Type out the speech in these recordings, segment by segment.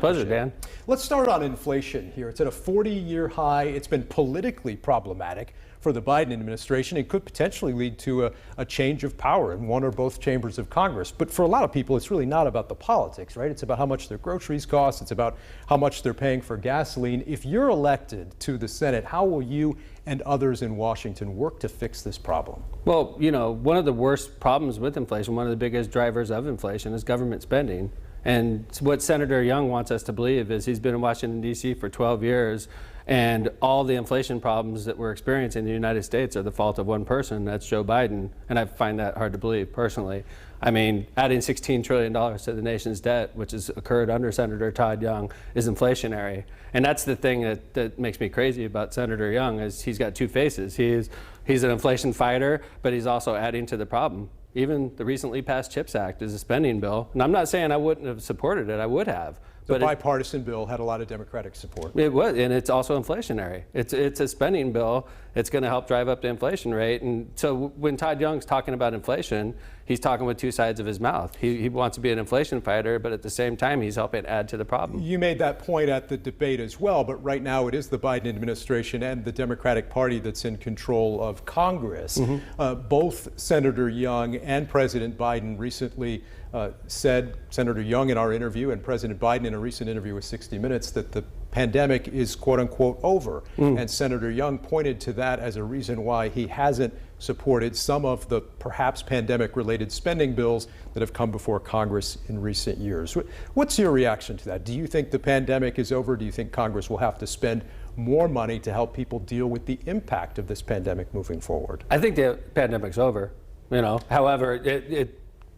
Pleasure, Dan. Let's start on inflation here. It's at a 40-year high. It's been politically problematic for the Biden administration. It could potentially lead to a change of power in one or both chambers of Congress. But for a lot of people, it's really not about the politics, right? It's about how much their groceries cost. It's about how much they're paying for gasoline. If you're elected to the Senate, how will you and others in Washington work to fix this problem? Well, you know, one of the worst problems with inflation, one of the biggest drivers of inflation is government spending. And what Senator Young wants us to believe is he's been in Washington, D.C. for 12 years, and all the inflation problems that we're experiencing in the United States are the fault of one person, that's Joe Biden. And I find that hard to believe, personally. I mean, adding $16 trillion to the nation's debt, which has occurred under Senator Todd Young, is inflationary. And that's the thing that makes me crazy about Senator Young, is he's got two faces. He's an inflation fighter, but he's also adding to the problem. Even the recently passed CHIPS Act is a spending bill. And I'm not saying I wouldn't have supported it, I would have. The bipartisan bill had a lot of Democratic support. It was, and it's also inflationary. It's a spending bill. It's going to help drive up the inflation rate. And so when Todd Young's talking about inflation, he's talking with two sides of his mouth. He wants to be an inflation fighter, but at the same time, he's helping add to the problem. You made that point at the debate as well, but right now it is the Biden administration and the Democratic Party that's in control of Congress. Both Senator Young and President Biden recently said, Senator Young in our interview and President Biden in a recent interview with 60 Minutes, that the pandemic is quote unquote over. And Senator Young pointed to that as a reason why he hasn't supported some of the perhaps pandemic related spending bills that have come before Congress in recent years. What's your reaction to that? Do you think the pandemic is over? Do you think Congress will have to spend more money to help people deal with the impact of this pandemic moving forward? I think the pandemic's over, you know. However,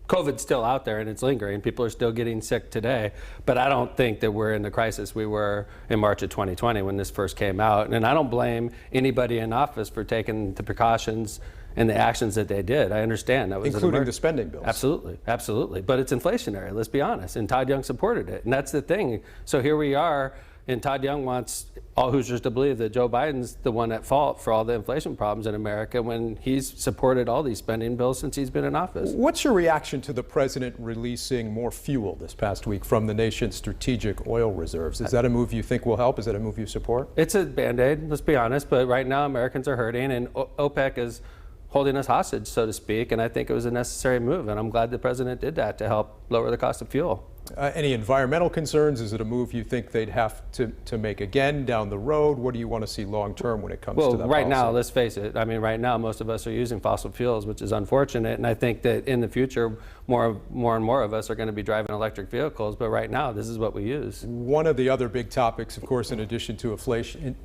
COVID's still out there and it's lingering. People are still getting sick today, but I don't think that we're in the crisis we were in March of 2020 when this first came out. And I don't blame anybody in office for taking the precautions and the actions that they did. I understand that was including the spending bills. Absolutely, absolutely. But it's inflationary, let's be honest. And Todd Young supported it. And that's the thing. So here we are, and Todd Young wants all Hoosiers to believe that Joe Biden's the one at fault for all the inflation problems in America when he's supported all these spending bills since he's been in office. What's your reaction to the president releasing more fuel this past week from the nation's strategic oil reserves? Is that a move you think will help? Is that a move you support? It's a Band-Aid, let's be honest, but right now Americans are hurting and OPEC is holding us hostage, so to speak, and I think it was a necessary move, and I'm glad the president did that to help lower the cost of fuel. Any environmental concerns? Is it a move you think they'd have to make again down the road? What do you want to see long term when it comes to that Well, right policy? now, let's face it. I mean, right now, most of us are using fossil fuels, which is unfortunate. And I think that in the future, more and more of us are going to be driving electric vehicles. But right now, this is what we use. One of the other big topics, of course, in addition to inflation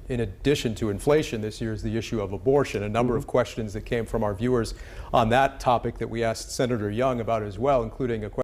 this year, is the issue of abortion. A number of questions that came from our viewers on that topic that we asked Senator Young about as well, including a question